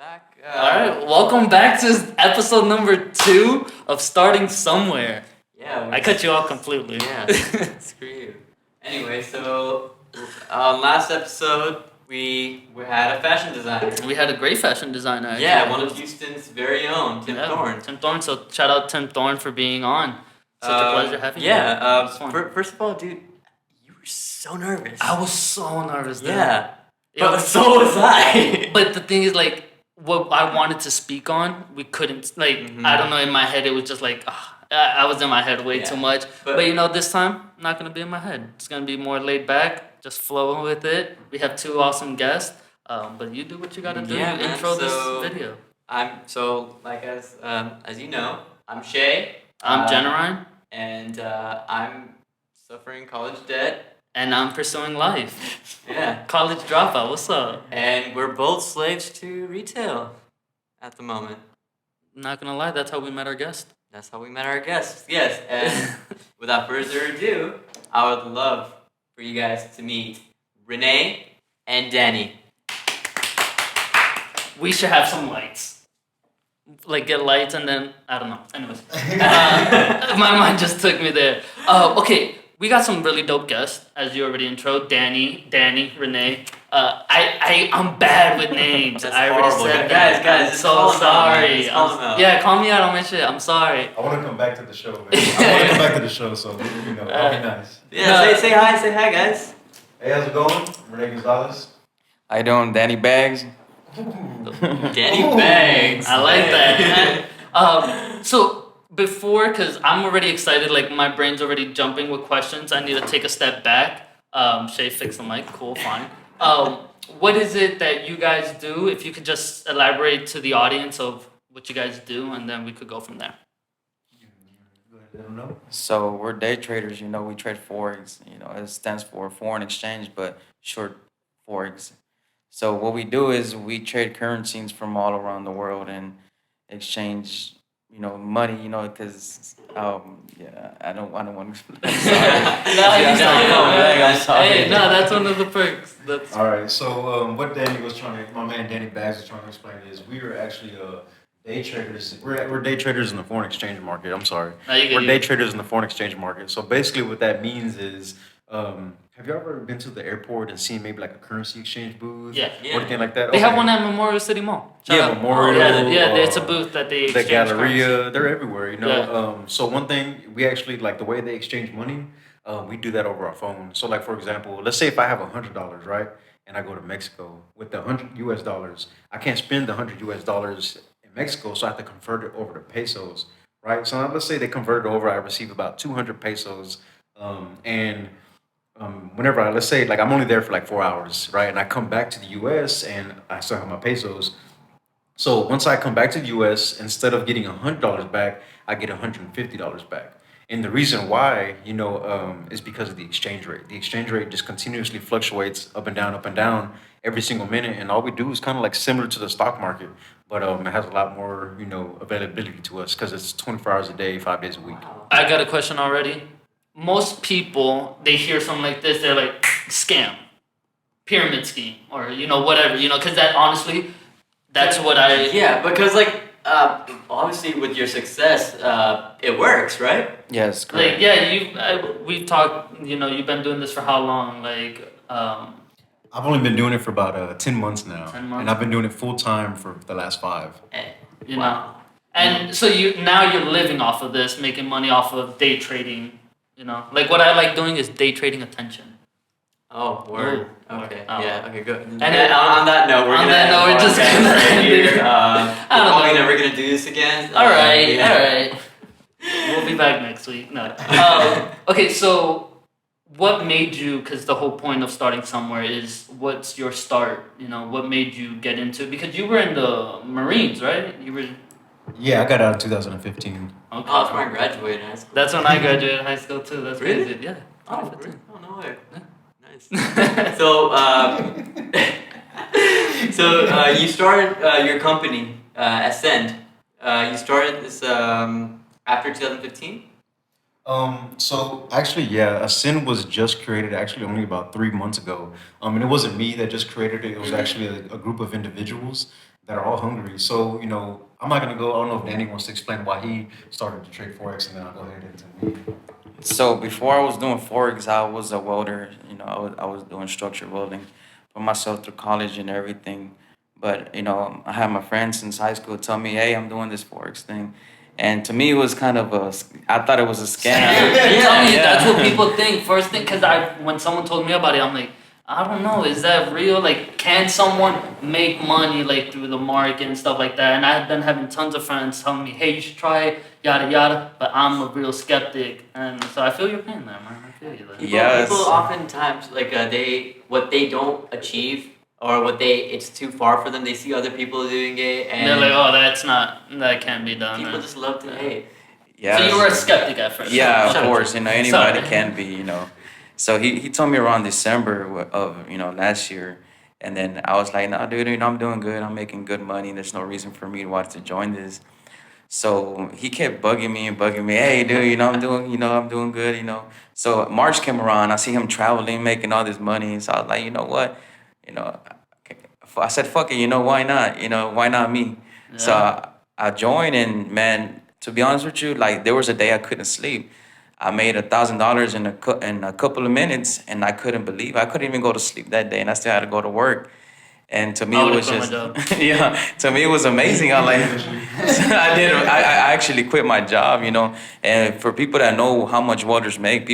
back. All right, welcome back to episode number 2 of Starting Somewhere. Yeah. I cut you off completely. Yeah. Screw you. Anyway, so last episode we had a fashion designer. We had a great fashion designer. Actually. Yeah, one of Houston's very own, Tim Thorne. Tim Thorne. So shout out Tim Thorne for being on. Such a pleasure having you. Yeah. First of all, dude, you were so nervous. I was so nervous. Dude. Yeah. But so was I. But the thing is, like, what I wanted to speak on, we couldn't. Like, I don't know. In my head, it was just like, I was in my head way too much. But this time, I'm not gonna be in my head. It's gonna be more laid back, just flowing with it. We have 2 awesome guests. But you do what you gotta do. Yeah, you intro this video. As you know, I'm Shay. I'm Jennerine. And I'm suffering college debt. And I'm pursuing life. Yeah. College dropout. What's up? And we're both slaves to retail at the moment. Not gonna lie, that's how we met our guest. That's how we met our guests. Yes. And without further ado, I would love for you guys to meet Rene and Danny. We should have some lights. Like get lights and then I don't know. Anyways, my mind just took me there. Okay. We got some really dope guests, as you already introed. Danny, Rene. I'm bad with names. That's I already horrible. said that. Guys, I'm so sorry. Yeah, call me out on my shit. I'm sorry. I want to come back to the show, man. I want to come back to the show, so I'll be nice. Yeah, say hi, guys. Hey, how's it going? Rene Gonzalez. How you doing, Danny Bags? Danny Bags. I like that. So before, because I'm already excited, like my brain's already jumping with questions. I need to take a step back. Shay, fix the mic. Cool, fine. What is it that you guys do? If you could just elaborate to the audience of what you guys do, and then we could go from there. Let them know. So we're day traders. We trade forex. It stands for foreign exchange, but short forex. So what we do is we trade currencies from all around the world and exchange, money. Because I don't want to. I'm sorry. Hey, no, that's one of the perks. That's all right. So what my man Danny Bags was trying to explain is we are actually day traders. We're day traders in the foreign exchange market. I'm sorry. We're day traders in the foreign exchange market. So basically, what that means is. Have you ever been to the airport and seen maybe like a currency exchange booth? Yeah. Or anything like that? They have one at Memorial City Mall. Memorial. It's a booth that they exchange. The Galleria, currency. they're everywhere, So one thing, we actually, like the way they exchange money, we do that over our phone. So like, for example, let's say if I have $100, right? And I go to Mexico with the $100 US, I can't spend the $100 in Mexico, so I have to convert it over to pesos, right? So now let's say they convert it over, I receive about 200 pesos, whenever let's say like I'm only there for like 4 hours, right? And I come back to the US and I still have my pesos. So once I come back to the US, instead of getting $100 back, I get $150 back. And the reason why, is because of the exchange rate. The exchange rate just continuously fluctuates up and down every single minute. And all we do is kind of like similar to the stock market, but it has a lot more, availability to us because it's 24 hours a day, 5 days a week. I got a question already. Most people, they hear something like this, they're like, scam, pyramid scheme, or, whatever, because that, honestly, that's what I... Yeah, because, like, obviously with your success, it works, right? Yes, correct. Like, yeah, we've talked, you've been doing this for how long? Like, I've only been doing it for about 10 months now. 10 months. And I've been doing it full time for the last 5. You know. And so now you're living off of this, making money off of day trading. Like what I like doing is day trading attention. Oh, word. Okay. Oh. Yeah. Okay. Good. And then on that note, we're just gonna end here. Probably never gonna do this again. All right. We'll be back next week. No. Okay. So, what made you? Because the whole point of starting somewhere is what's your start. What made you get into? Because you were in the Marines, right? You were. Yeah, I got out in 2015. Okay. Oh, that's when I graduated high school. That's when I graduated high school too. That's really? crazy. Yeah. Oh, really? Oh, no way. Yeah. Nice. So, you started your company, Ascend. You started this after 2015? So actually, yeah, Ascend was just created actually only about 3 months ago. And it wasn't me that just created it. It was actually a group of individuals. that are all hungry. So, I'm not gonna go. I don't know if Danny wants to explain why he started to trade forex, and then I'll go ahead into me. So before I was doing forex, I was a welder. I was doing structural welding, put myself through college and everything. But I had my friends since high school tell me, "Hey, I'm doing this forex thing," and to me, it was kind of I thought it was a scam. Tell me, that's what Yeah. people think. First thing, because when someone told me about it, I'm like, I don't know, is that real? Like, can someone make money like through the market and stuff like that? And I've been having tons of friends telling me, hey, you should try it, yada yada. But I'm a real skeptic, and so I feel your pain there, man. I feel you there. People Yes. oftentimes like they don't achieve or it's too far for them. They see other people doing it, And they're and like, oh, that can't be done. people man. just love to Yeah. hate. Yeah. So you were a skeptic at first. Yeah, Shut of up, course. Jim. Anybody Sorry. can be. So he told me around December of last year, and then I was like, nah, dude, I'm doing good. I'm making good money. There's no reason for me to want to join this. So he kept bugging me and bugging me. Hey, dude, I'm doing good. So March came around. I see him traveling, making all this money. So I was like, you know what, you know, I said, fuck it. Why not? Why not me? So Yeah. I joined, and man, to be honest with you, like there was a day I couldn't sleep. I made $1,000 in a couple of minutes, and I couldn't believe I couldn't even go to sleep that day, and I still had to go to work. And to me, I it would have was quit my just job. yeah. To me, it was amazing. I like I did. I actually quit my job. And for people that know how much welders make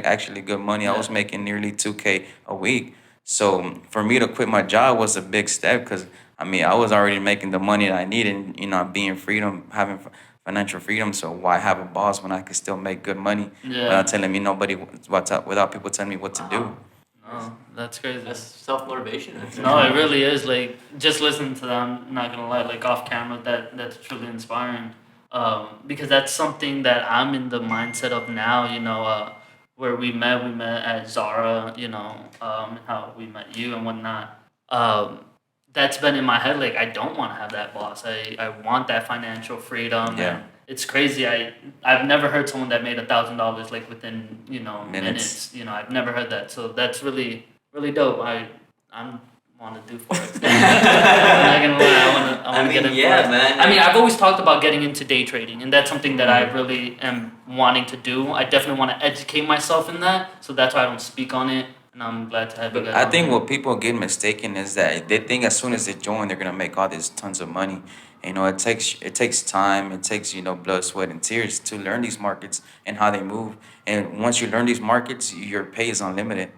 actually good money. I was Yeah. making nearly 2K a week. So for me to quit my job was a big step because I was already making the money that I needed. Being freedom, having financial freedom. So why have a boss when I could still make good money without Yeah. telling me nobody without people telling me what to do? Wow. No, that's crazy. That's self motivation. No, it really is. Like just listening to them, I'm not gonna lie, like off camera, that's truly inspiring. Because that's something that I'm in the mindset of now. Where we met at Zara. How we met you and whatnot. That's been in my head. Like I don't want to have that boss. I want that financial freedom. Yeah. And it's crazy. I've never heard someone that made $1,000 like within Minutes. minutes. I've never heard that. So that's really dope. I'm want to do forex. I'm not gonna lie. I want to get in yeah, forex. man. I mean, I've always talked about getting into day trading, and that's something that I really am wanting to do. I definitely want to educate myself in that, so that's why I don't speak on it. And I'm glad to have you guys. I on think here. what people get mistaken is that they think as soon as they join, they're gonna make all this tons of money. It takes time, it takes blood, sweat, and tears to learn these markets and how they move. And once you learn these markets, your pay is unlimited.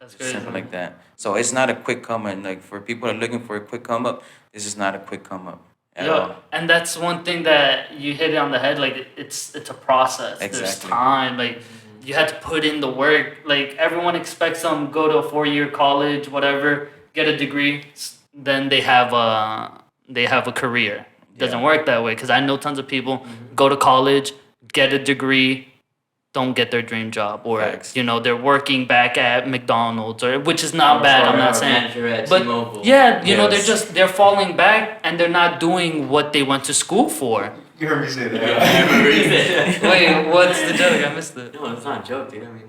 That's crazy. Simple like that. So it's not a quick come up. Like for people that are looking for a quick come up, this is not a quick come up at all. Yeah, and that's one thing that you hit it on the head. Like it's a process. There's Exactly. time. Like you had to put in the work. Like everyone expects them go to a 4-year college, whatever, get a degree, then they have a career. It doesn't Yeah. work that way because I know tons of people go to college, get a degree, don't get their dream job, or Facts. they're working back at McDonald's, or which is not bad. I'm not saying. Manager at But T-Mobile. yeah, Yes. they're falling back and they're not doing what they went to school for. You heard me say that. I remember you said. Wait, what's the joke? I missed it. No, it's not a joke, dude. I mean,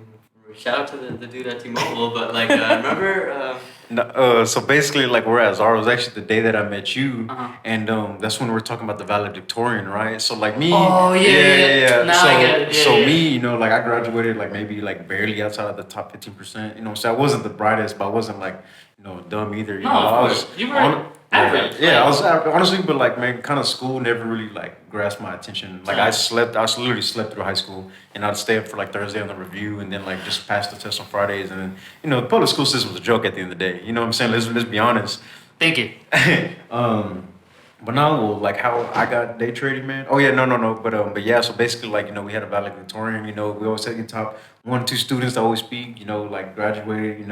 shout out to the dude at T-Mobile, but like, remember? No, so basically, like we're at Zara. It was actually the day that I met you, Uh-huh. and that's when we were talking about the valedictorian, right? So like me, Oh, yeah. Now So I get it. Yeah, so yeah. me, like I graduated like maybe like barely outside of the top 15%. So I wasn't the brightest, but I wasn't like dumb either. No, I of was course. You were average. Yeah, I was honestly, but like man, kind of school never really like grasped my attention. Like I literally slept through high school, and I'd stay up for like Thursday on the review, and then like just pass the test on Fridays, and then the public school system was a joke at the end of the day. You know what I'm saying? Let's be honest. Thank you. But now, well, like how I got day trading, man. Oh yeah, no. But yeah. So basically, like we had a valedictorian. We always take the top 1 or 2 students that always speak. Like graduated.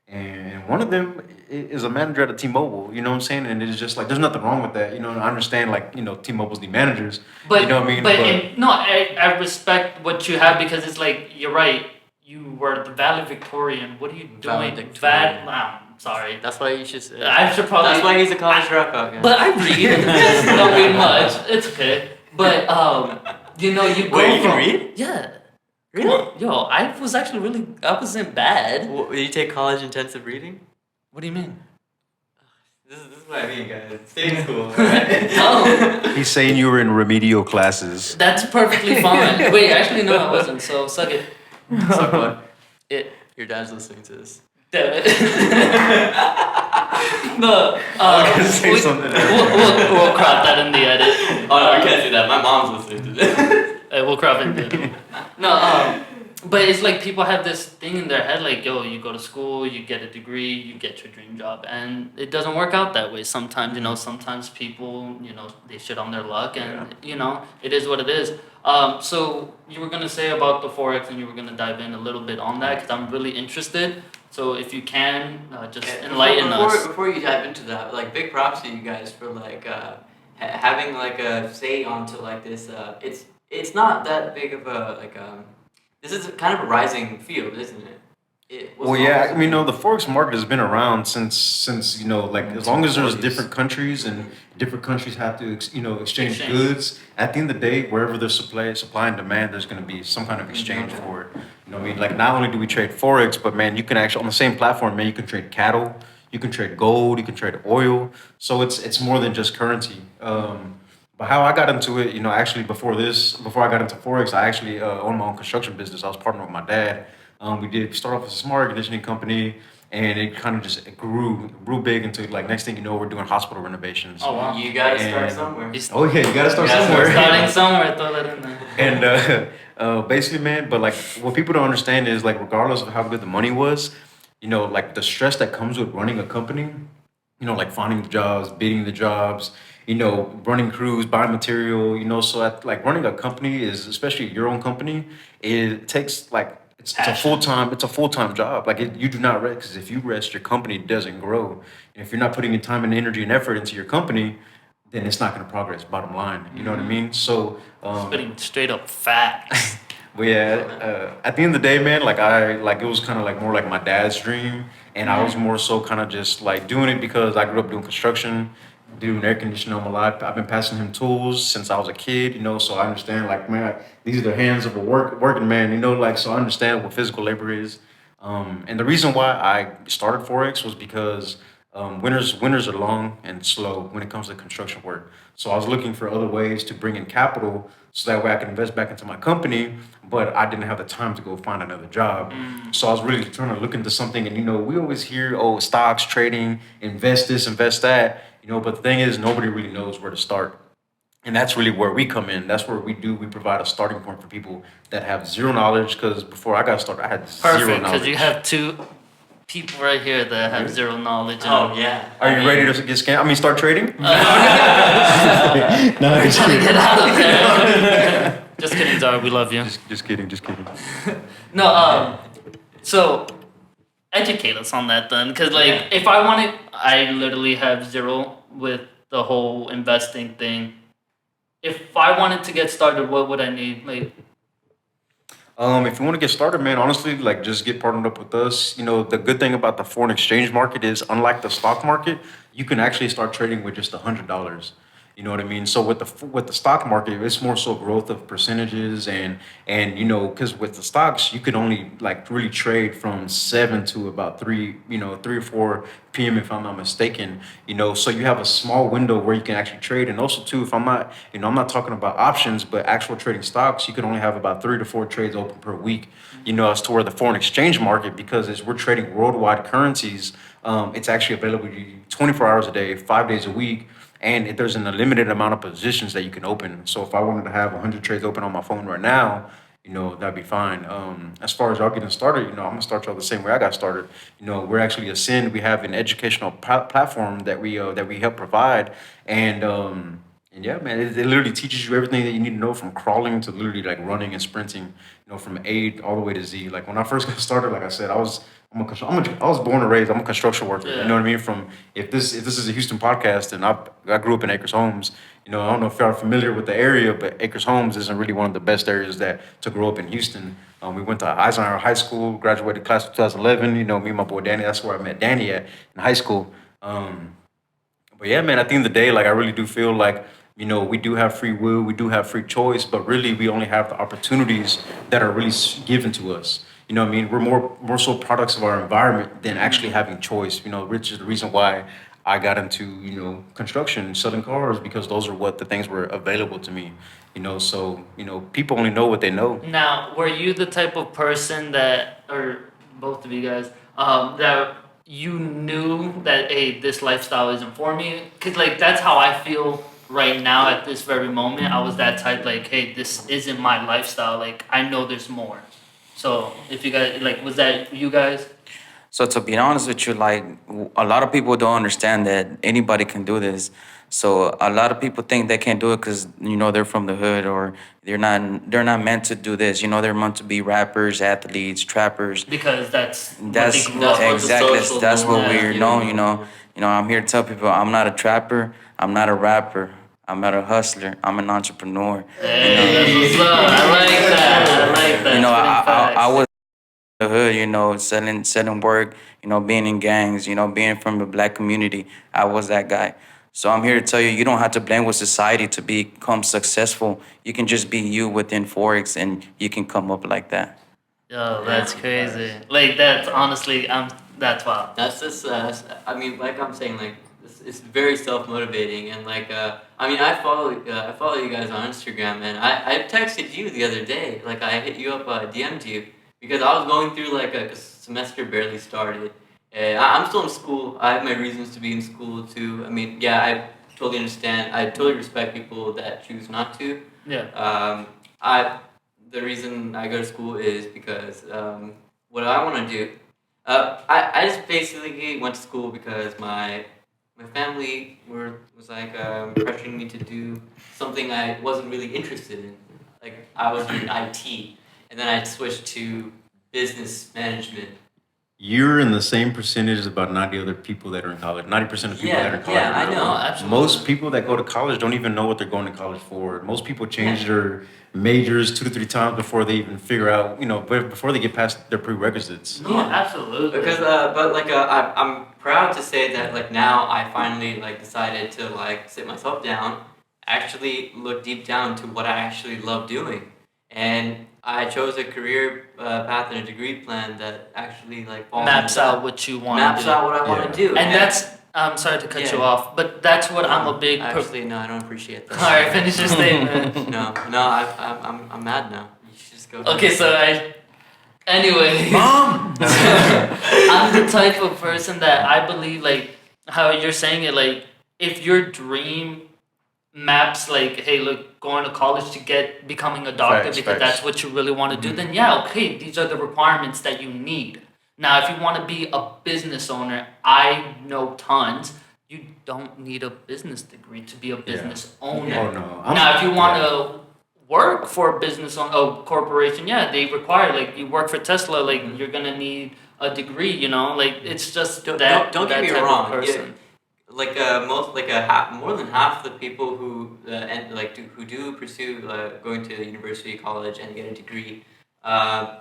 And one of them is a manager at a T-Mobile. You know what I'm saying? And it's just like there's nothing wrong with that. I understand like T-Mobile's the managers. But you know what I mean? No, I respect what you have because it's like you're right. You were the valedictorian. What are you doing? Valedictorian. Sorry. That's why you should say. I should probably. That's why he's a college dropout. Guy. But I read. Just don't read much. It's okay. But you go Wait, you from can read? yeah. Really? Come on. Yo, I wasn't bad. Did you take college intensive reading? What do you mean? This is what I mean, guys. Stay in school. Right? No, He's saying you were in remedial classes. that's perfectly fine. Wait, actually, no, I wasn't. So suck it. So what? It. Your dad's listening to this. Damn it. No, I was gonna say something. we'll crop that in the edit. Oh no, we can't do that. My mom's listening to this. We'll crop it in. No, but it's like people have this thing in their head, like, yo, you go to school, you get a degree, you get your dream job, and it doesn't work out that way. Sometimes, sometimes people, they shit on their luck, and it is what it is. So you were gonna say about the forex, and you were gonna dive in a little bit on that because I'm really interested. So if you can, just enlighten us. Before you dive into that, like big props to you guys for like having like a say onto like this. It's not that big of a like this is kind of a rising field, isn't it? Well, yeah, I mean, the forex market has been around since like as long as there's different countries and different countries have to exchange goods. At the end of the day, wherever there's supply and demand, there's going to be some kind of exchange for it. You know what I mean? Like not only do we trade forex, but man, you can actually on the same platform, man, you can trade cattle, you can trade gold, you can trade oil. So it's more than just currency. But how I got into it, actually before I got into forex, I actually owned my own construction business. I was partnering with my dad. We did start off as a smart air conditioning company, and it kind of just grew big into like next thing you know, we're doing hospital renovations. Oh wow! You gotta start somewhere. Oh yeah, you gotta start somewhere. Starting somewhere, throw that in there. And basically, man, but like what people don't understand is like regardless of how good the money was, like the stress that comes with running a company, like finding the jobs, bidding the jobs, running crews, buying material, so like running a company is, especially your own company, it takes like, it's a full-time job. Like you do not rest, because if you rest, your company doesn't grow. And if you're not putting in time and energy and effort into your company, then it's not going to progress, bottom line. You know what I mean? So, spitting straight up facts. but yeah, at the end of the day, man, it was kind of like more like my dad's dream. And I was more so kind of just like doing it because I grew up doing construction, doing air conditioning all my life. I've been passing him tools since I was a kid, so I understand like, man, these are the hands of a working man, so I understand what physical labor is. And the reason why I started Forex was because winters are long and slow when it comes to construction work. So I was looking for other ways to bring in capital so that way I could invest back into my company, but I didn't have the time to go find another job. So I was really trying to look into something, and we always hear, stocks, trading, invest this, invest that, but the thing is nobody really knows where to start. And that's really where we come in. That's where we provide a starting point for people that have zero knowledge, because before I got started, I had zero knowledge. Perfect, because you have two people right here that have zero knowledge. Oh, yeah. Are you ready to get scammed? Start trading? No, just kidding. Get out of there. Just kidding, Zara. We love you. Just kidding. No, so educate us on that then, because if I wanted, I literally have zero with the whole investing thing. If I wanted to get started, what would I need? If you want to get started, man, honestly, just get partnered up with us. The good thing about the foreign exchange market is, unlike the stock market, you can actually start trading with just $100. You know what I mean? So with the stock market, it's more so growth of percentages and because with the stocks, you could only really trade from 7 to about 3 or 4 p.m. if I'm not mistaken. So you have a small window where you can actually trade. And also too, if I'm not talking about options, but actual trading stocks, you can only have about 3 to 4 trades open per week. As to where the foreign exchange market, because as we're trading worldwide currencies, it's actually available to you 24 hours a day, 5 days a week. And there's an unlimited amount of positions that you can open. So if I wanted to have 100 trades open on my phone right now, that'd be fine. As far as y'all getting started, I'm gonna start y'all the same way I got started. We're actually Ascend. We have an educational platform that we help provide, and yeah, man, it literally teaches you everything that you need to know, from crawling to literally running and sprinting. From A all the way to Z. When I first got started, like I said, I was born and raised. I'm a construction worker. Yeah. You know what I mean? If this is a Houston podcast, and I grew up in Acres Homes. I don't know if y'all are familiar with the area, but Acres Homes isn't really one of the best areas to grow up in Houston. We went to Eisenhower High School, graduated class of 2011. Me and my boy Danny. That's where I met Danny at in high school. But yeah, man, at the end of the day, I really do feel like, we do have free will, we do have free choice, but really we only have the opportunities that are really given to us. We're more so products of our environment than actually having choice, which is the reason why I got into, construction, selling cars because those are what the things were available to me. So, people only know what they know. Now, were you the type of person that, or both of you guys, that you knew that, hey, this lifestyle isn't for me? Because, like, that's how I feel right now at this very moment. I was that type, like, hey, this isn't my lifestyle. Like, I know there's more. So, if you guys, like, was that you guys? So to be honest with you, like a lot of people don't understand that anybody can do this. So a lot of people think they can't do it because they're from the hood or they're not meant to do this. They're meant to be rappers, athletes, trappers. Because that's what That's they grew up with. exactly social that's what norm, we're yeah. known. I'm here to tell people I'm not a trapper. I'm not a rapper. I'm not a hustler. I'm an entrepreneur. Hey, that's what's up. I like that. I like that. You know, Spitting I facts. was the hood, selling work, being in gangs, being from the black community. I was that guy. So I'm here to tell you, you don't have to blend with society to become successful. You can just be you within Forex and you can come up like that. Yo, that's crazy. Like that's honestly, that's wild. That's just, I mean, like I'm saying, like it's very self motivating, and like, I mean, I follow you guys on Instagram, and I texted you the other day, like I hit you up, DM'd you because I was going through like a semester barely started, and I'm still in school. I have my reasons to be in school too. I mean, yeah, I totally understand. I totally respect people that choose not to. Yeah. I the reason I go to school is because what I want to do. I just basically went to school because my family was like pressuring me to do something I wasn't really interested in. Like I was doing IT, and then I switched to business management. You're in the same percentage as about 90 other people that are in college. 90% of people that are in college. Yeah, I are know. Absolutely. Most people that go to college don't even know what they're going to college for. Most people change their majors 2 to 3 times before they even figure out, before they get past their prerequisites. No, absolutely. Because but like I'm proud to say that like now I finally like decided to like sit myself down, actually look deep down to what I actually love doing, and I chose a career path and a degree plan that actually like falls maps into out that. what you want Maps to do. out what I want Yeah. to do, And that's, I'm sorry to cut you Yeah. off, but that's what I'm a big. Actually, no, I don't appreciate that. All right, finish your statement. No, I'm mad now. You should just go. Okay, so anyway, Mom! I'm the type of person that I believe, like, how you're saying it, like, if your dream maps, like, hey, look, going to college to get becoming a doctor Facts, because facts. that's what you really want to do, then yeah, okay, these are the requirements that you need. Now, if you want to be a business owner, I know tons. You don't need a business degree to be a business owner. Oh, no. Now, if you want to work for a business on a corporation, yeah, they require like you work for Tesla, like you're gonna need a degree, like it's just Don't that. don't that get me type of wrong. person. Like most like more than half the people who and like who do pursue going to university, college, and get a degree,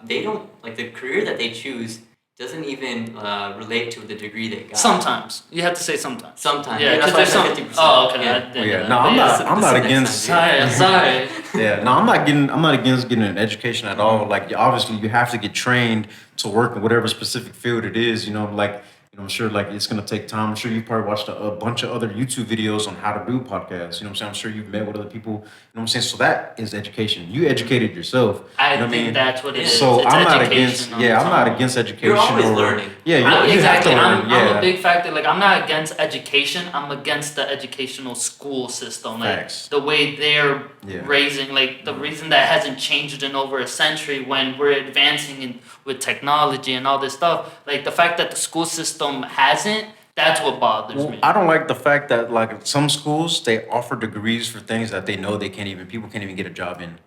they don't like the career that they choose doesn't even relate to the degree they got. Sometimes you have to say sometimes. Sometimes. Yeah, that's because why there's I said some. 50%. Oh, okay. Yeah. I didn't Yeah, know no, that, I'm but not. yeah. I'm not Next against. time, Sorry, I'm sorry. Yeah, no, I'm not getting. I'm not against getting an education at all. Like, obviously, you have to get trained to work in whatever specific field it is. Like, I'm sure, like, it's gonna take time. I'm sure you've probably watched a bunch of other YouTube videos on how to do podcasts. You know what I'm saying? I'm sure you've met with other people. You know what I'm saying? So that is education. You educated yourself. I You know what think that's what it is. So It's I'm not education against. on Yeah, its I'm not own. against education. You're always or, learning. Yeah, you have to Exactly. learn. I'm Yeah. a big factor. Like, I'm not against education. I'm against the educational school system. Like, Facts. the way they're Yeah. raising, like, the reason that hasn't changed in over a century when we're advancing with technology and all this stuff. Like, the fact that the school system hasn't, that's what bothers Well, me. I don't like the fact that like some schools they offer degrees for things that they know they can't even people can't even get a job in.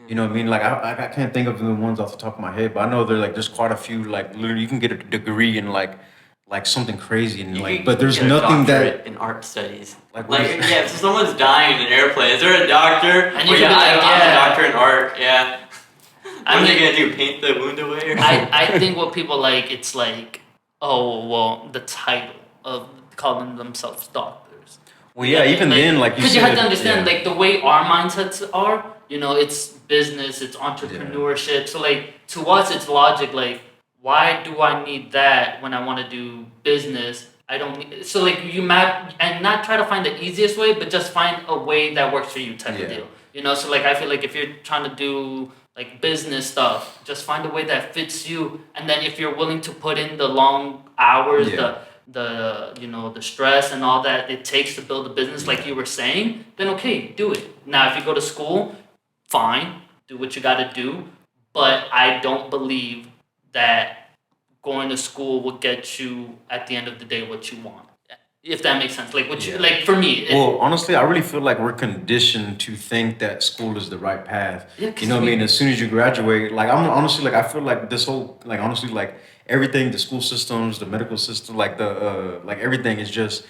You know what I mean? Like I can't think of the ones off the top of my head, but I know there's quite a few like literally you can get a degree in like something crazy and You like could but there's get a nothing doctorate that in art studies. Like, Like, what is- yeah, if someone's dying in an airplane, is there a doctor? And Well, you could be like, I'm yeah. a doctor in art. Yeah. I What are mean- they gonna do? Paint the wound away? Or I think what people like, it's like, oh, well, the title of calling themselves doctors. well yeah, even then like you because said you have to understand yeah. like the way our mindsets are, it's business, it's entrepreneurship. So like to us it's logic, like why do I need that when I want to do business? I don't need, so like you map and not try to find the easiest way, but just find a way that works for you type Yeah. of deal. You know, so like I feel like if you're trying to do like business stuff, just find a way that fits you. And then if you're willing to put in the long hours, Yeah. the you know, the stress and all that it takes to build a business like you were saying, then okay, do it. Now if you go to school, fine, do what you gotta do. But I don't believe that going to school will get you at the end of the day what you want. If that makes sense. Like what you Yeah. like for me. Well, honestly, I really feel like we're conditioned to think that school is the right path. Yeah, 'cause You know what I we- mean? As soon as you graduate, like I'm honestly like I feel like this whole like honestly like everything, the school systems, the medical system, like everything is just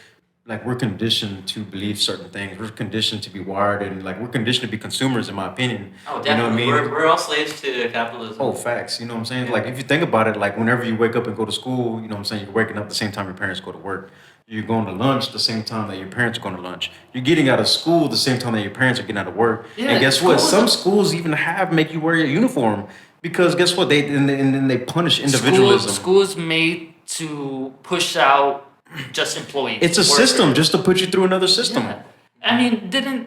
like we're conditioned to believe certain things. We're conditioned to be wired and like we're conditioned to be consumers, in my opinion. Oh, You know what I definitely. mean? We're all slaves to capitalism. Oh, facts. You know what I'm saying? Yeah. Like, if you think about it, like, whenever you wake up and go to school, you know what I'm saying? You're waking up the same time your parents go to work. You're going to lunch the same time that your parents are going to lunch. You're getting out of school the same time that your parents are getting out of work. Yeah, and guess what? school is Some a- schools even make you wear your uniform because guess what? And then they punish individualism. School is made to push out just employees. It's a workers. system just to put you through another system. Yeah. I mean, didn't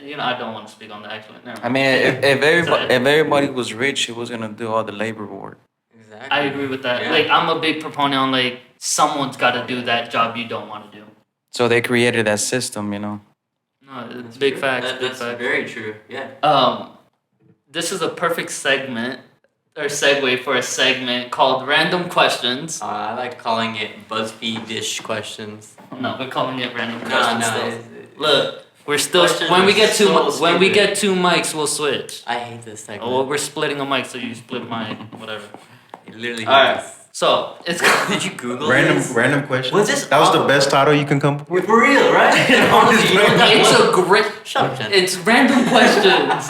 you know? I don't want to speak on that actually. Never I mind. mean, if everybody Sorry. if everybody was rich, he was gonna do all the labor work. Exactly. I agree with that. Yeah. Like, I'm a big proponent on like someone's got to do that job you don't want to do. So they created that system, you know. No, it's That's big true. facts. That- Big that's facts. very true. Yeah. This is a perfect segment or segue for a segment called Random Questions. I like calling it BuzzFeed dish questions. No, we're calling it Random No, Questions. no. still. it's- Look, we're still Questions when we get two so when we stupid. get two mics, we'll switch. I hate this segment. Oh, well, we're splitting a mic, so you split my whatever. I literally hate All right. this. So it's Did you Google Random this? random questions. Was this That was the on- best title you can come up with. For real, right? Honestly, you know that it's one? a great. Shut up, Jen. It's random questions.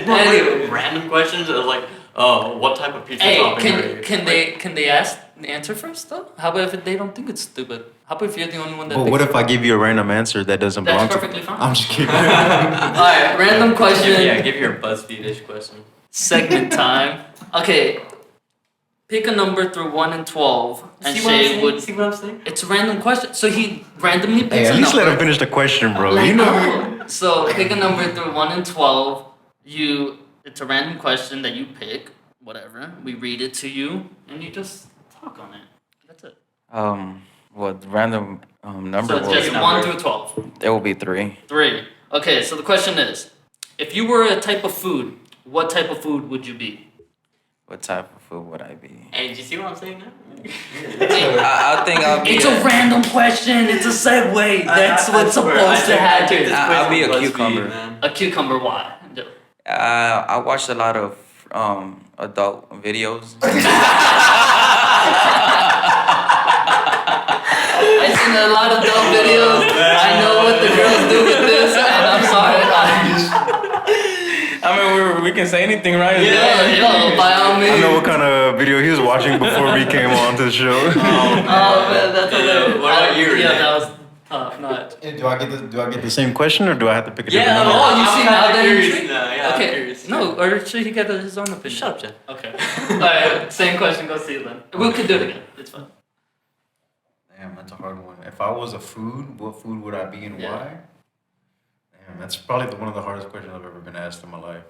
Anyway, random questions are like, oh, what type of pizza Hey, topping are you? can they ask the answer first though? How about if they don't think it's stupid? How about if you're the only one that? But thinks what if I give you a random answer that doesn't That's belong to perfectly fine. I'm just kidding. All right, random question. Yeah, give your BuzzFeed-ish question. Segment time. Okay, pick a number through 1 and 12, and Shay would. See what I'm saying? It's a random question, so he randomly picks Hey, at a least number. let him finish the question, bro. Like, You know. no. So pick a number through 1 and 12. It's a random question that you pick, whatever. We read it to you, and you just talk on it. That's it. What random number So it's was? just number. 1 through 12. There will be 3. 3. Okay, so the question is, if you were a type of food, what type of food would you be? What type of food would I be? Hey, did you see what I'm saying now? I think I'll be. It's a random question. It's a segue. That's what's supposed to happen. I'll be a cucumber. Man. A cucumber. Why? I watched a lot of adult videos. I've seen a lot of dumb videos. I know what the girls do with this, and I'm sorry. I mean, we can say anything, right? Yo, by all I means. know what kind of video he was watching before we came on to the show. Oh man, that's Yeah, hilarious. what about you, Yeah, Renee? that was top notch. Do I get the same question or do I have to pick a different Yeah, number? Oh, you I'm see kinda now that curious intrigue? now, yeah, I'm Okay, curious. no, or should he get his own opinion? Shut up, Jen. Okay. Alright, same question goes to you then. We could do it again. It's fine. Damn, that's a hard one. If I was a food, what food would I be and Yeah. why? Damn, that's probably one of the hardest questions I've ever been asked in my life.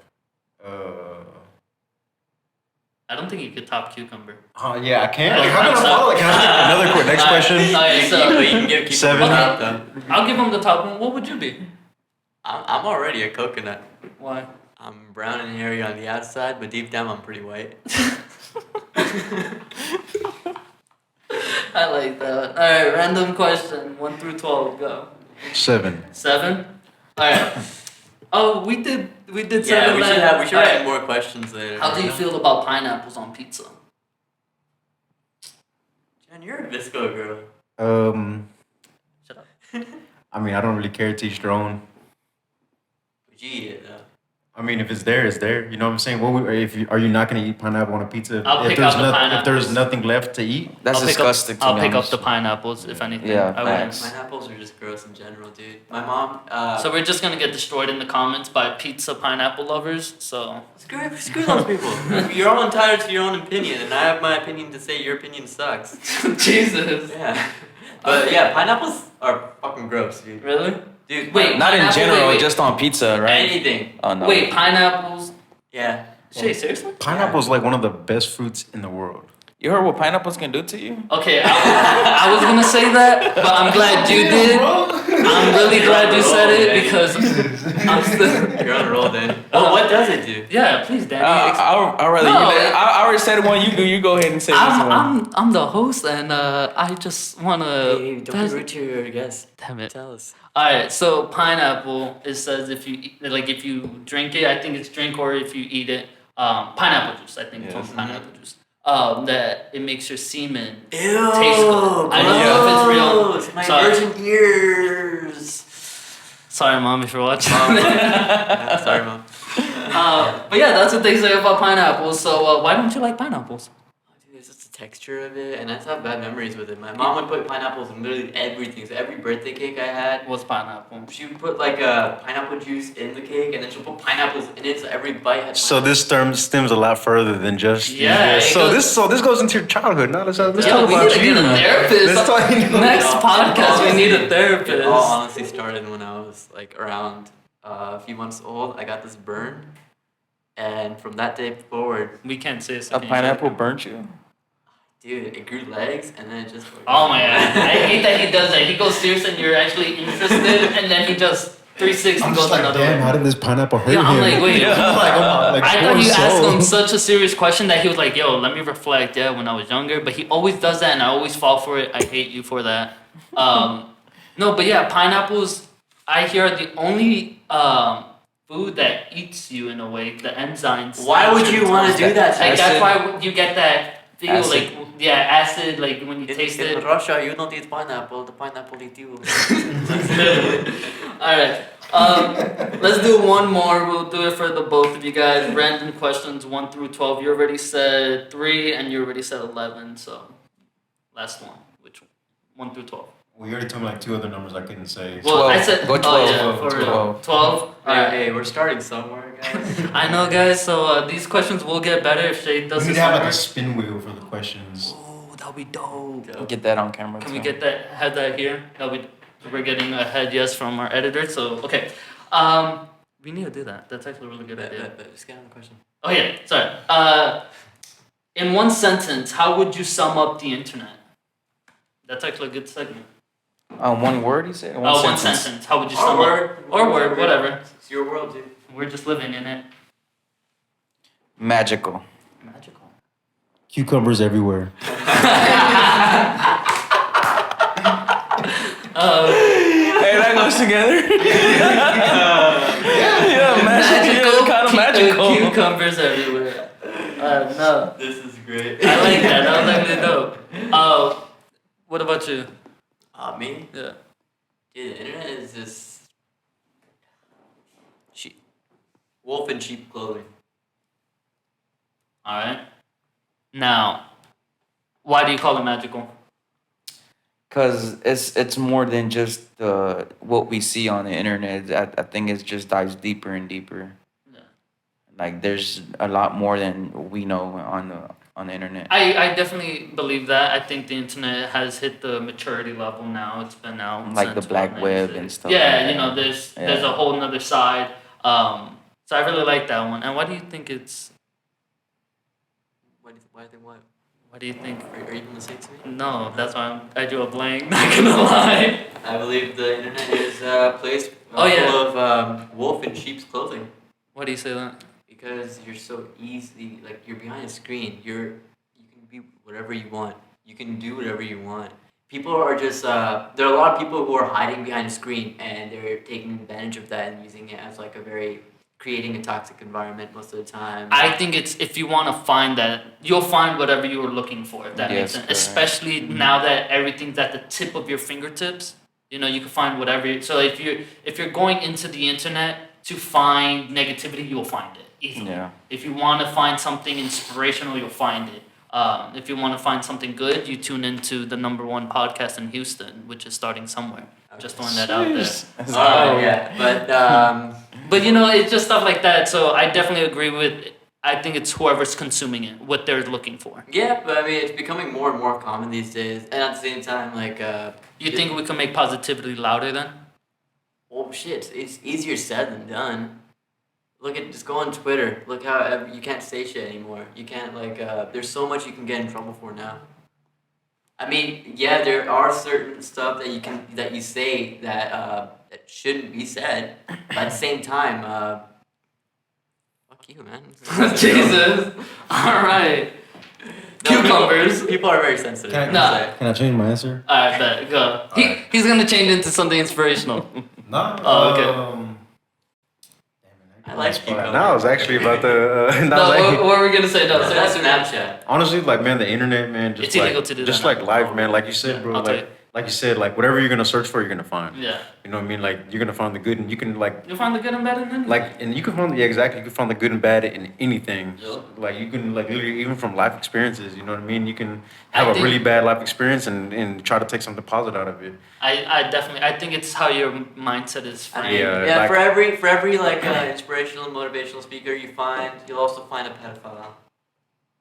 I don't think you could top cucumber. Yeah, I can't. Like, how can I follow? Can I take another next question? Alright, so You can give keep 7. it top, though. I'll give him the top one. What would you be? I'm already a coconut. Why? I'm brown and hairy on the outside, but deep down I'm pretty white. I like that. Alright, random question. 1 through 12, go. 7. 7? Alright. Oh, we did Yeah, 7 we should last- have Alright. more questions later. How do you feel about pineapples on pizza? Jen, you're a Visco girl. Shut up. I mean, I don't really care to each their own. Would you eat it though? I mean, if it's there, it's there. You know what I'm saying? Are you not gonna eat pineapple on a pizza? I'll if pick there's out the if pineapples. there's nothing left to eat, That's I'll disgusting. I'll to pick be up honest. the pineapples if anything. Yeah, I facts. wouldn't. Pineapples are just gross in general, dude. My mom. So we're just gonna get destroyed in the comments by pizza pineapple lovers. So Screw those people. You're all entitled to your own opinion, and I have my opinion to say your opinion sucks. Jesus. Yeah. But yeah, pineapples are fucking gross, dude. Really? Dude, Wait, Not in pineapple, general, wait. just on pizza, right? anything. Oh no. Wait, pineapples. Yeah. Shay, seriously? Pineapple is like one of the best fruits in the world. You heard what pineapples can do to you? Okay, I was gonna say that, but I'm glad you did. I'm really glad you said it because I'm still. You're on a roll, then. Well, what does it do? Yeah, please, Danny. I'd rather No, I already said one. You go ahead and say this one. I'm the host, and I just wanna. Hey, don't be rude to your guest. Damn it. Tell us. All right, so pineapple. It says if you if you drink it, I think it's drink or if you eat it. Pineapple juice. I think it's Yes. called pineapple juice. That it makes your semen Ew. taste good. I don't know if it's real. gross. My Sorry. virgin ears. Sorry, mom, if you're watching. Yeah, sorry, mom. But yeah, that's what they say about pineapples. So why don't you like pineapples? Dude, it's just the texture of it, and I just have bad memories with it. My mom would put pineapples in literally everything. So every birthday cake I had, What's pineapple? she would put like a pineapple juice in the cake, and then she'll put pineapples in it. So every bite had. So this term stems a lot further than just Yeah, it So goes- this goes into your childhood. Now let's talk Yeah, about we need to you. get a therapist. Let's talk. Next No, podcast, we need a It therapist. all honestly started when I was like around a few months old. I got this burn, and from that day forward, We can't say A pineapple burnt you? dude, it grew legs, and then it just. Oh my god, I hate that he does that. He goes serious and you're actually interested, and then he just 360 I'm goes just like, another damn, way. how did this pineapple hurt Yeah, I'm him? like, wait. Like, I thought you poor asked soul. him such a serious question that he was like, yo, let me reflect, yeah, when I was younger. But he always does that and I always fall for it. I hate you for that. No, but yeah, pineapples, I hear, are the only food that eats you in a way. The enzymes. Why would you want to do that? Like, that's Acid. why you get that feel, Acid. like, yeah, acid, like when you taste in it. Russia, you don't eat pineapple. The pineapple eat you. Alright. Let's do one more. We'll do it for the both of you guys. Random questions 1 through 12. You already said 3 and you already said 11. So, last one. Which one? 1 through 12. Well, you already told me like 2 other numbers I couldn't say. Well, I 12. said. Go Oh, 12. yeah, for real. 12. 12. Hey, Alright. hey, we're starting somewhere, guys. I know, guys. So, these questions will get better if Shay does We need this to have like a homework. spin wheel for the questions. Oh, that'll be dope. Get that on camera. Can too. we get that? Have that here? We're getting a head yes from our editor. So, okay. We need to do that. That's actually a really good idea. Just get on the question. Oh yeah, sorry. In one sentence, how would you sum up the internet? That's actually a good segment. One word, you said? One sentence. How would you sum up? Or word, whatever. It's your world, dude. We're just living in it. Magical. Magical. Cucumbers everywhere. Hey, that goes together. yeah, magical. Kind of magical. Cucumbers everywhere. No, This is great. I like that. That was actually dope. What about you? Me? Yeah. Dude, the internet is just wolf in sheep clothing. All right. Now, why do you call it magical? Because it's more than just what we see on the internet. I think it just dives deeper and deeper. Yeah. Like there's a lot more than we know on the internet. I definitely believe that. I think the internet has hit the maturity level now. It's been out Like the since black web 1996. and stuff Yeah, like you that. know, there's Yeah. a whole nother side. So I really like that one. And why do you think it's? What? What do you think? Are you gonna say it to me? No, that's why I drew a blank. Not gonna lie. I believe the internet is a place Oh, yeah. full of wolf in sheep's clothing. Why do you say that? Because you're so easily you're behind a screen. You can be whatever you want. You can do whatever you want. People are just there are a lot of people who are hiding behind a screen and they're taking advantage of that and using it as like creating a toxic environment most of the time. I think it's if you want to find that, you'll find whatever you were looking for. If that Yes, makes sense. correct. Especially now that everything's at the tip of your fingertips. You know, you can find whatever. So if you're going into the internet to find negativity, you'll find it easily. Yeah. If you want to find something inspirational, you'll find it. If you want to find something good, you tune into the #1 podcast in Houston, which is starting somewhere. Just throwing that out there. Let's Oh go. yeah, but But you know, it's just stuff like that. So I definitely agree with I think it's whoever's consuming it, what they're looking for. Yeah, but I mean, it's becoming more and more common these days, and at the same time, like, You think we can make positivity louder then? oh shit, it's easier said than done. Look at just go on Twitter. Look how you can't say shit anymore. You can't like. There's so much you can get in trouble for now. I mean, yeah, there are certain stuff that you say that shouldn't be said, but at the same time, fuck you, man. Jesus. All right. Cucumbers. People are very sensitive. Can I- Nah. Can I change my answer? All right, bet. Go. He's gonna change into something inspirational. No. Oh, okay. I like cucumbers. No, I was actually about to. No, what were we gonna say? No, So say that's that. Snapchat. Honestly, like man, the internet, man, just It's illegal like to do just that like life, man. Like you said, Yeah, bro. I'll tell you. Like you said, like whatever you're gonna search for, you're gonna find. Yeah. You know what I mean? Like you're gonna find the good, and you can like You'll find the good and bad in anything. and you can find exactly. You can find the good and bad in anything. Yup. Like you can like literally even from life experiences. You know what I mean? You can I have a think- really bad life experience and try to take something positive out of it. I definitely I think it's how your mindset is I framed. mean, Yeah, yeah. like- For every like inspirational, motivational speaker you'll also find a pedophile.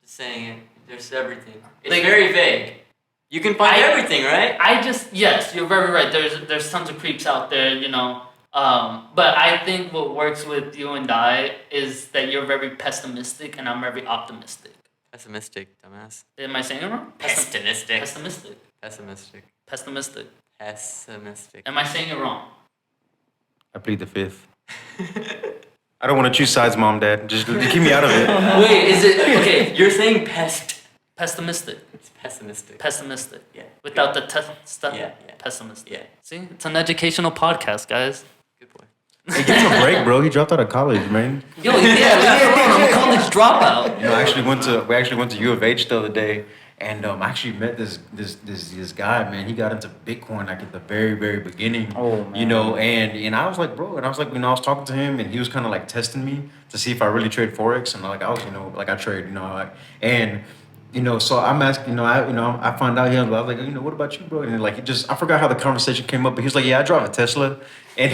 Just saying it. There's everything. It's Like- very vague. You can find everything, right? Yes, you're very right. There's tons of creeps out there, you know. But I think what works with you and I is that you're very pessimistic and I'm very optimistic. Pessimistic, dumbass. Am I saying it wrong? Pessimistic. Pessimistic. Pessimistic. Pessimistic. Pessimistic. Am I saying it wrong? I plead the fifth. I don't want to choose sides, mom, dad. Just keep me out of it. Wait, is it okay? You're saying Pessimistic. It's pessimistic. Pessimistic. Yeah. Without the stuff. Yeah, yeah. Pessimistic. Yeah. See, it's an educational podcast, guys. Good boy. Hey, give him a break, bro. He dropped out of college, man. Yo, yeah, I'm a college dropout. You know, we actually went to U of H the other day, and I actually met this guy, man. He got into Bitcoin like at the very, very beginning. Oh, man. You know, and I was like, bro, and I was like, you know, I was talking to him, and he was kind of like testing me to see if I really trade forex, and like I was, you know, like I trade, you know, like and. You know, so I'm asking, I find out here, I was like, you know, what about you, bro? And like, I forgot how the conversation came up, but he was like, yeah, I drive a Tesla. And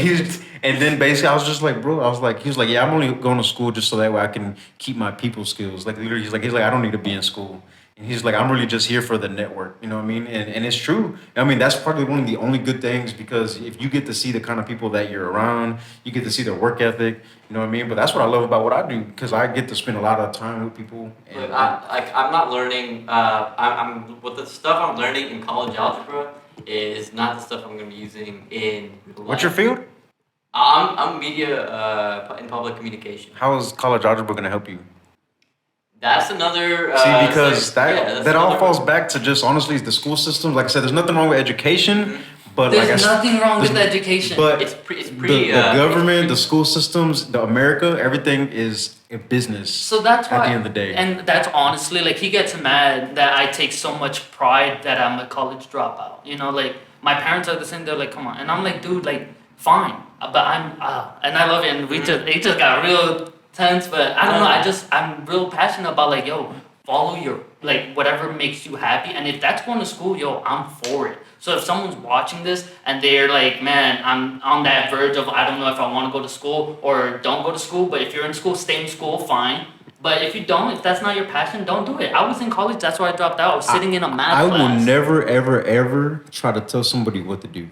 then basically I was just like, bro, he was like, yeah, I'm only going to school just so that way I can keep my people skills. Like, literally, he's like, I don't need to be in school. And he's like, I'm really just here for the network, you know what I mean? And it's true. I mean, that's probably one of the only good things because if you get to see the kind of people that you're around, you get to see their work ethic, you know what I mean? But that's what I love about what I do because I get to spend a lot of time with people. And, Look, I'm not learning. I'm with the stuff I'm learning in college algebra is not the stuff I'm going to be using in real life. what's your field? I'm media in public communication. How is college algebra going to help you? That's another. See, because that's that all another- falls back to just honestly the school system. Like I said, there's nothing wrong with education, but like I There's said, nothing wrong with there's- education. but It's pretty. the government, the school systems, the America, everything is a business. So that's why. at the end of the day. And that's honestly, like, he gets mad that I take so much pride that I'm a college dropout. You know, like, my parents are the same. They're like, come on. And I'm like, dude, like, fine. But and I love it. And it just got real tense. But I don't know. I'm real passionate about, like, yo, follow your, like, whatever makes you happy. And if that's going to school, yo, I'm for it. So if someone's watching this and they're like, man, I'm on that verge of, I don't know if I want to go to school or don't go to school, but if you're in school, stay in school, fine. But if you don't, if that's not your passion, don't do it. I was in college, that's why I dropped out. I was sitting in a math I class. will never, ever, ever try to tell somebody what to do.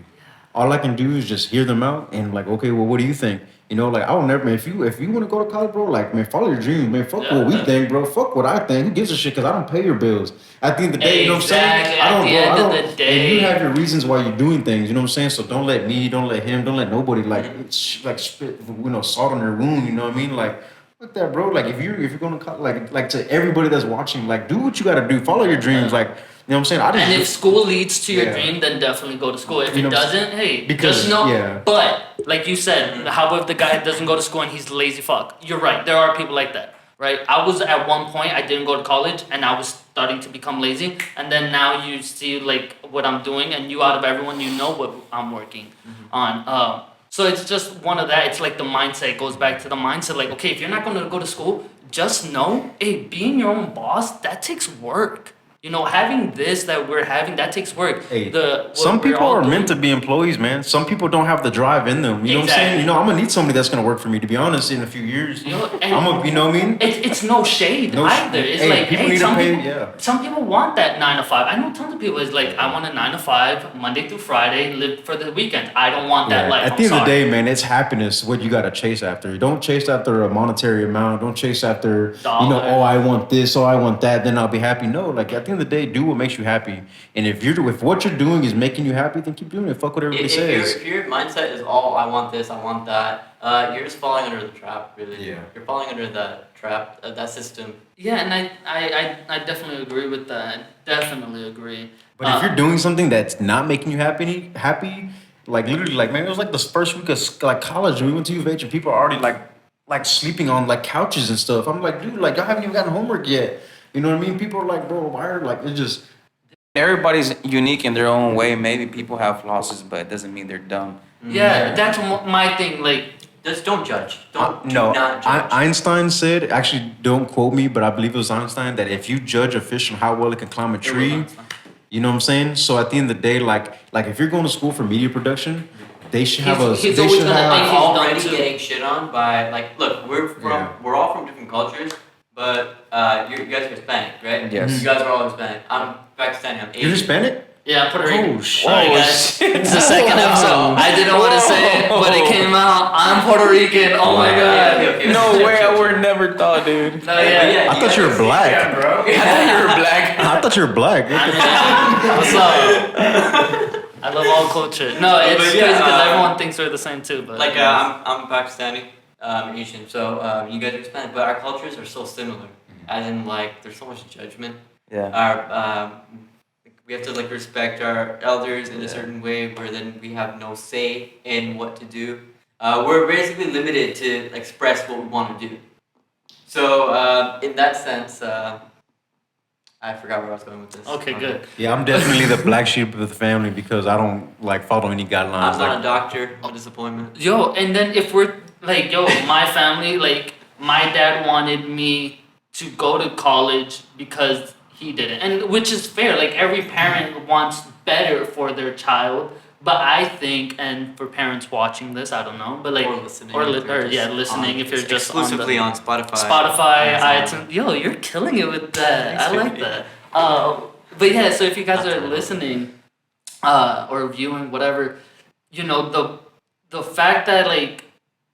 All I can do is just hear them out and like, okay, well, what do you think? You know, like I will never, man. If you want to go to college, bro, like, man, follow your dreams, man. Fuck what we think, bro. Fuck what I think. Who gives a shit? Because I don't pay your bills. At the end of the day, you know what I'm saying? Exactly. I don't, At the bro. end I of don't. the day. And you have your reasons why you're doing things. You know what I'm saying? So don't let me, don't let him, don't let nobody like spit, salt on their wound. You know what I mean? Like. Fuck that, bro. Like if you're gonna like to everybody that's watching, like do what you gotta do. Follow your dreams. Like you know what I'm saying. And if school leads to your Yeah. dream, then definitely go to school. If You it know, doesn't, hey, because- just know. yeah. But like you said, how if the guy doesn't go to school and he's lazy fuck? You're right. There are people like that, right? I was at one point, I didn't go to college, and I was starting to become lazy. And then now you see like what I'm doing, and you out of everyone, you know what I'm working on. So it's just one of that. It's like the mindset. It goes back to the mindset. Like, okay, if you're not going to go to school, just know, hey, being your own boss, that takes work. You know, having this that we're having, that takes work. Hey, What some we're people all are meant to doing- be employees, man. Some people don't have the drive in them. You know what I'm saying? Exactly. You know, I'm gonna need somebody that's gonna work for me. To be honest, in a few years, You know, and I'm gonna, you know what I mean? it's no shade No sh- either. It's hey, like, people hey, need to some pay- people, yeah. some people want that 9 to 5. I know tons of people is like, I want a 9 to 5, Monday through Friday, live for the weekend. I don't want that Yeah. life. At the I'm end of the sorry. day, man, it's happiness what you gotta chase after. Don't chase after a monetary amount. Don't chase after Dollar. oh, I want this, oh, I want that, then I'll be happy. No, like at the end of the day, do what makes you happy. And if what you're doing is making you happy, then keep doing it. Fuck what everybody says. If your mindset is all I want this, I want that, you're just falling under the trap. Really, Yeah. you're falling under that trap, that system. Yeah, and I definitely agree with that. Definitely agree. But if you're doing something that's not making you happy, like literally, like man, it was like the first week of like college, and we went to UVH, and people are already like sleeping on like couches and stuff. I'm like, dude, like y'all haven't even gotten homework yet. You know what I mean? People are like, bro, why are like it's just Everybody's unique in their own way. Maybe people have flaws, but it doesn't mean they're dumb. Yeah, that's my thing. Like, Just don't judge. Do no. not judge. Einstein said, actually, don't quote me, but I believe it was Einstein that if you judge a fish on how well it can climb a it was tree, Einstein. you know what I'm saying? So at the end of the day, like if you're going to school for media production, they should have a. He's they always should gonna have. think I'm he's dumb already too. getting shit on by like, look, we're all from different cultures, but you guys are Hispanic, right? Yes. You guys are all Hispanic. I'm Pakistani. I'm Asian. You're Hispanic? Yeah, Puerto Rican. Oh shit! Alright, guys. It's the second episode. I didn't want to say it, but it came out. I'm Puerto Rican. Oh my god. Okay. No way, I would never thought, dude. No, yeah. I thought you were black. bro. I thought you were black. I thought you were black. What's up? I love all culture. No, it's But crazy yeah, because everyone thinks we're the same too. But Like I'm Pakistani, Asian. So you guys are Hispanic, but our cultures are so similar. As in, like, there's so much judgment. Yeah. Our we have to like respect our elders in a certain way, where then we have no say in what to do. We're basically limited to express what we want to do. So in that sense, I forgot where I was going with this. okay, good. Yeah, I'm definitely the black sheep of the family because I don't like follow any guidelines. I'm not a doctor. I'm a disappointment. Yo, and then if we're like, yo, my family, like, my dad wanted me to go to college because he didn't, and which is fair. Like, every parent wants better for their child, but I think, and for parents watching this, I don't know, but like, Or listening. or if you're just listening on- if you're just on the- exclusively on Spotify. Spotify, Amazon. iTunes. Yo, you're killing it with that. I Thanks, like baby. that. But yeah, so if you guys Not are terrible. listening, or viewing, whatever, you know, the fact that like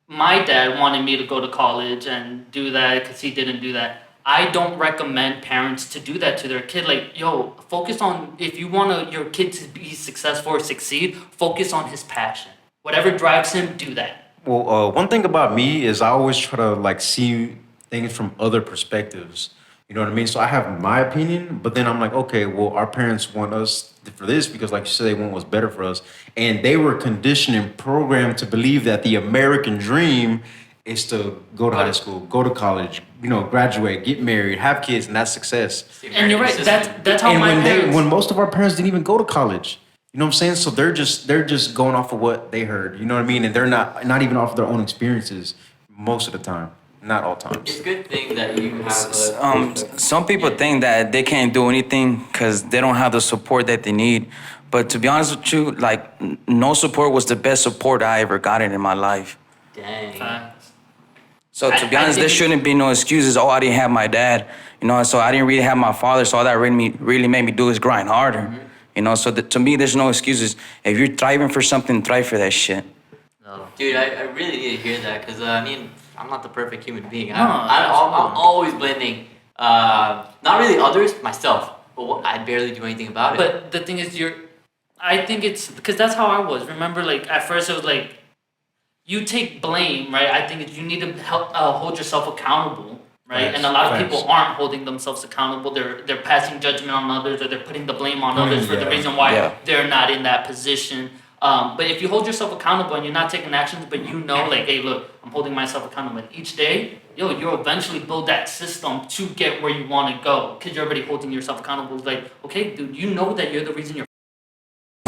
my dad wanted me to go to college and do that because he didn't do that. I don't recommend parents to do that to their kid. Like, yo, focus on, if you want your kid to be successful or succeed, focus on his passion. Whatever drives him, do that. Well, one thing about me is I always try to like see things from other perspectives. You know what I mean? So I have my opinion, but then I'm like, okay, well, our parents want us for this because, like you said, they want what's better for us, and they were conditioned and programmed to believe that the American dream is to go to high school, go to college, you know, graduate, get married, have kids, and that's success. It's the And you're right. American That's system. that's how And my when parents. when most of our parents didn't even go to college, you know what I'm saying? So they're just going off of what they heard, you know what I mean? And they're not even off of their own experiences most of the time, not all times. It's a good thing that you have. Some people think that they can't do anything because they don't have the support that they need. But to be honest with you, like, no support was the best support I ever gotten in my life. Dang. Facts. So to be I honest, think there shouldn't be no excuses. Oh, I didn't have my dad, you know. So I didn't really have my father. So all that really made me do is grind harder, you know. So to me, there's no excuses. If you're thriving for something, thrive for that shit. No. Dude, I really need to hear that because I mean, I'm not the perfect human being. No, I'm always blaming, not really others, myself. But I barely do anything about it. But the thing is, I think it's because that's how I was. Remember, like, at first it was like, you take blame, right? I think you need to help hold yourself accountable, right? Facts, And a lot of facts. people aren't holding themselves accountable. They're passing judgment on others, or they're putting the blame on others for the yeah. reason why Yeah. they're not in that position. But if you hold yourself accountable and you're not taking actions, but you know, like, hey, look, I'm holding myself accountable. And each day, you'll eventually build that system to get where you want to go because you're already holding yourself accountable. It's like, okay, dude, you know that you're the reason you're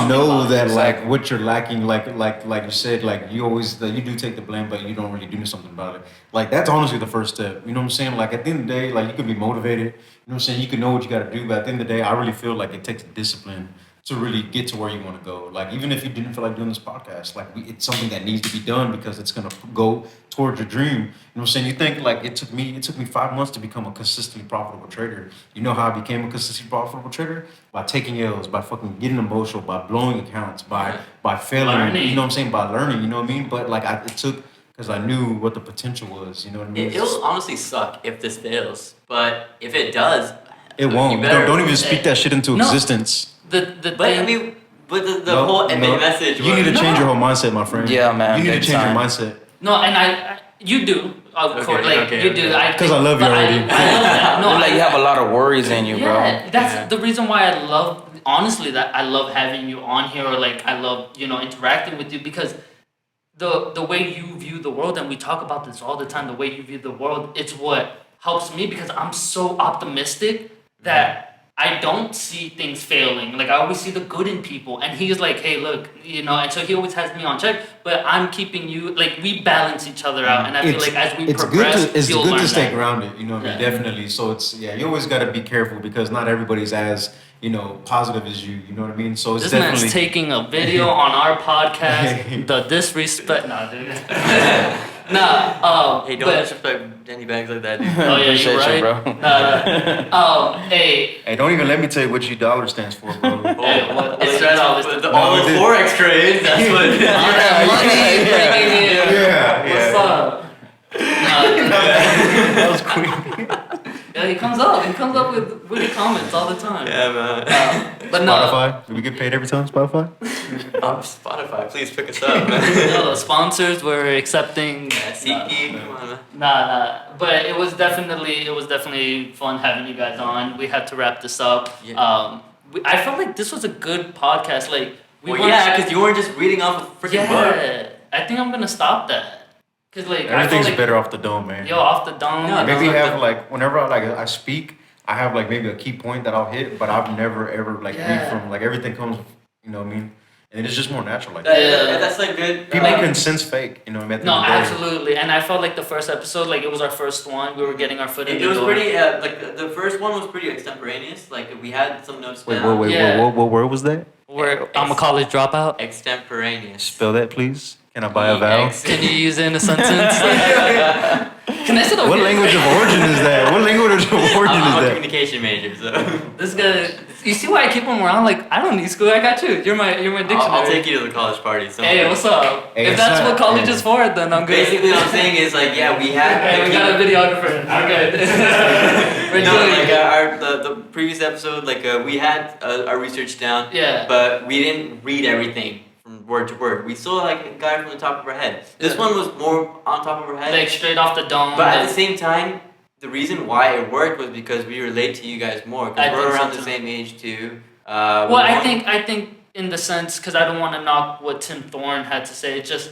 talking know about. that like Exactly. what you're lacking, like you said, like you always you do take the blame, but you don't really do something about it. Like that's honestly the first step. You know what I'm saying? Like at the end of the day, like you could be motivated. You know what I'm saying? You can know what you got to do, but at the end of the day, I really feel like it takes discipline to really get to where you want to go. Like even if you didn't feel like doing this podcast, like it's something that needs to be done because it's gonna go towards your dream. You know what I'm saying? You think like it took me 5 months to become a consistently profitable trader. You know how I became a consistently profitable trader? By taking L's, by fucking getting emotional, by blowing accounts, by failing. Learning. You know what I'm saying? By learning. You know what I mean? But like it took because I knew what the potential was. You know what I mean? It'll honestly suck if this fails, but if it does, It you won't. better- Don't even speak that shit into No. existence. The But I thing- mean, but the No, whole end no. message. You need to was- change your whole mindset, my friend. Yeah, man, You need to big change time. your mindset. no, and you do, of Okay, course, like okay, you do. okay. 'Cause I love you but already. I love that. No, Like you have a lot of worries in you, bro. Yeah, that's Yeah. the reason why I love, honestly, that I love having you on here, or like I love, interacting with you, because the way you view the world, and we talk about this all the time, the way you view the world, it's what helps me, because I'm so optimistic that I don't see things failing. Like I always see the good in people, and he's like, hey, look, and so he always has me on check. But I'm keeping you, like we balance each other out, and I feel like as we progress, it's you'll good learn to stay that. grounded. You know what I mean? Yeah. Definitely. So you always got to be careful because not everybody's as positive as you. You know what I mean? So it's This definitely. man's taking a video on our podcast. The disrespect. Nah, dude. Hey, don't but- disrespect Danny Bags like that, dude. Oh yeah, Appreciate you're you, right. bro. Hey. Hey, don't even let me tell you what your dollar stands for, bro. Hey, what It's is right all off this? the No, all it the is- forex trades. That's what. Money bringing in. Yeah, What's up? that was quick. Yeah, he comes up with witty comments all the time. Yeah, man. But no, Spotify. Do we get paid every time? Spotify. Spotify, please pick us up, man. the sponsors were accepting. Yeah, CP, come on, man. Nah. But it was definitely fun having you guys on. We had to wrap this up. Yeah. I felt like this was a good podcast. Like Well, weren't- yeah, because you weren't just reading off a freaking book. Yeah, I think I'm gonna stop that. Cause like I felt Everything's like, better off the dome, man. Yo, off the dome. No, Maybe like have the- like whenever I speak, I have like maybe a key point that I'll hit, but I've never ever like read Yeah. from like everything comes, you know what I mean? And it's just more natural like That, that. Yeah. That's like good. People Like- can sense fake, you know what I mean? At the No, end of the day. absolutely. And I felt like the first episode, like it was our first one. We were getting our foot in It the was door. pretty, like the first one was pretty extemporaneous. Like we had some notes down. Yeah. What word was that? I'm a college dropout. Extemporaneous. Spell that, please. Can I buy a vowel? Can you use it in a sentence? Can I say the What language of origin is that? What language of origin I'm a is that? communication major, so This guy, you see why I keep him around? Like I don't need school. I got you. You're my dictionary. I'll take you to the college party. So Hey, what's up? Hey, if it's that's not- what college hey. is for, then I'm good. Basically, what I'm saying is like, yeah, we had. Hey, we got a videographer. I'm good. We're No, doing like it. the previous episode, like we had our research down, Yeah. but we didn't read everything from word to word. We still like got it from the top of our head. This one was more on top of our head, Like straight off the dome. but at like- the same time, the reason why it worked was because we relate to you guys more. I Because we're think so around the too. same age too. Well, I think in the sense, because I don't want to knock what Tim Thorne had to say. It's just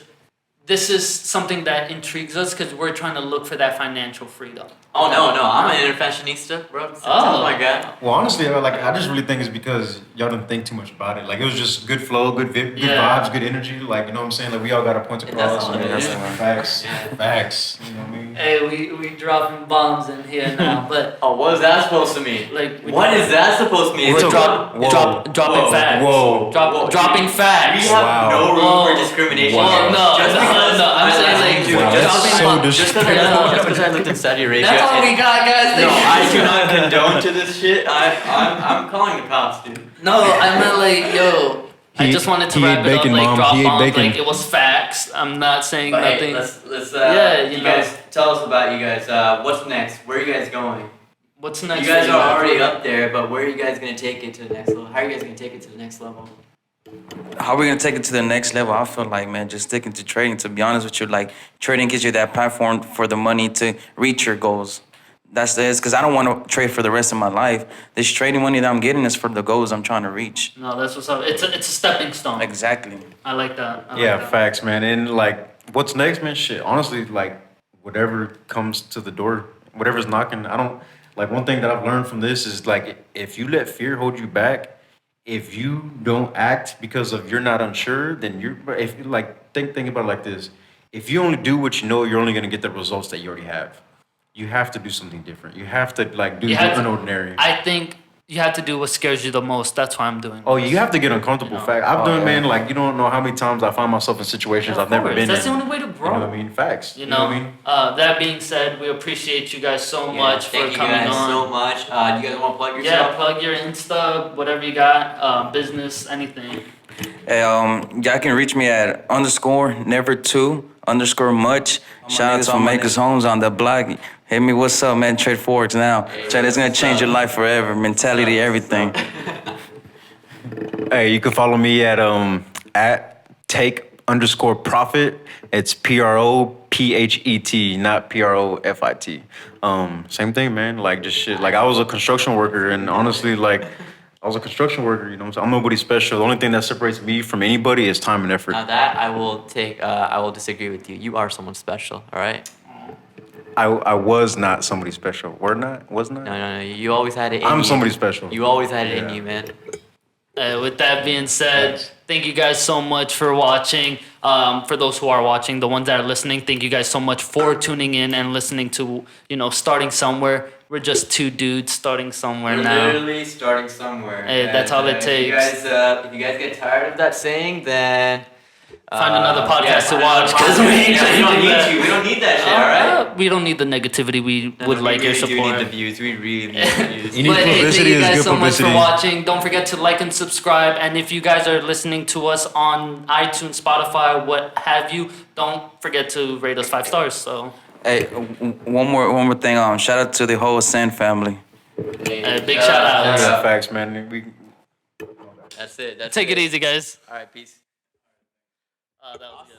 this is something that intrigues us because we're trying to look for that financial freedom. Oh no, I'm an interfashionista, bro. Oh my god. Well, honestly, I just really think it's because y'all didn't think too much about it. Like it was just good flow, good Yeah. vibes, good energy. Like you know what I'm saying. Like we all got a point Yeah, that's across. all it you know, is. Facts, Yeah. facts. You know what I mean? Hey, we dropping bombs in here now, but Oh, what is that supposed to mean? like we What is that supposed to mean? We're It's okay. dropping Whoa. facts. Whoa. Whoa. Dropping We facts. have Wow. no room Whoa. for discrimination. Wow. here. No, Just no, because no, I'm saying, like, dude, wow, just that's because so just because I lived in Saudi Arabia. That's all and- we got, guys. No, I do not condone to this shit. I'm calling the cops, dude. No, I meant like, yo. I He- just wanted to he wrap ate it bacon, up, like Mom. drop He ate bombs, bacon. like it was facts. I'm not saying But nothing. hey, let's Yeah, you you know. guys tell us about you guys. What's next? Where are you guys going? What's next? You guys for are already up there, but where are you guys gonna take it to the next level? How are you guys gonna take it to the next level? How are we gonna take it to the next level? I feel like, man, just sticking to trading. To be honest with you, like trading gives you that platform for the money to reach your goals. That's it. Because I don't want to trade for the rest of my life. This trading money that I'm getting is for the goals I'm trying to reach. No, that's what's up. It's a stepping stone. Exactly. I like that. I like Yeah, that. facts, man. And like, what's next, man? Shit, honestly, like, whatever comes to the door, whatever's knocking, I don't like. One thing that I've learned from this is like, if you let fear hold you back, if you don't act because of you're not unsure, then you're if like think about it like this. If you only do what you know, you're only gonna get the results that you already have. You have to do something different. You have to like do You the have to, unordinary. I think you have to do what scares you the most. That's why I'm doing Oh, this. you have to get uncomfortable. You know. Fact. I've Oh, done, yeah. man. Like you don't know how many times I find myself in situations Of I've never course. been That's in. the only way to grow. You know what I mean? Facts. You know know, what I mean? that being said, we appreciate you guys so Yeah, much for thank you coming guys on. so much. Do you guys want to plug Yeah, yourself? plug your Insta, whatever you got, business, anything. Hey, y'all can reach me at _never2_much. Shout out to Makers Homes on the block. Hit me, what's up, man? Trade Forex now. Trade, it's gonna change your life forever. Mentality, everything. Hey, you can follow me at take_profit. It's PROPHET, not PROFIT. Same thing, man. Like just shit. Like I was a construction worker, and honestly, like I was a construction worker. You know, what I'm saying? I'm nobody special. The only thing that separates me from anybody is time and effort. Now that I will take, I will disagree with you. You are someone special. All right. I was not somebody special. Were not? Was not? No. You always had it in you. I'm somebody special. You always had it in Yeah. you, man. With that being said, thank you guys so much for watching. For those who are watching, the ones that are listening, thank you guys so much for tuning in and listening to, starting somewhere. We're just two dudes starting somewhere We're now. literally starting somewhere. Hey, that's all it takes. If you guys get tired of that saying, then Find another podcast to find watch, another 'cause we podcast. ain't Yeah, we gonna don't do need that. you. We don't need that shit. All right. We don't need the negativity. We No, would we like your really do support. need the views. We really need the views. You need But hey, thank publicity you is guys good so much for publicity. watching. Don't forget to like and subscribe. And if you guys are listening to us on iTunes, Spotify, what have you, don't forget to rate us 5 stars. So, Hey, one more thing. Shout out to the whole Sand family. big shout out. Yeah, facts, man. That's it. That's Take it easy, guys. All right, peace. That was good.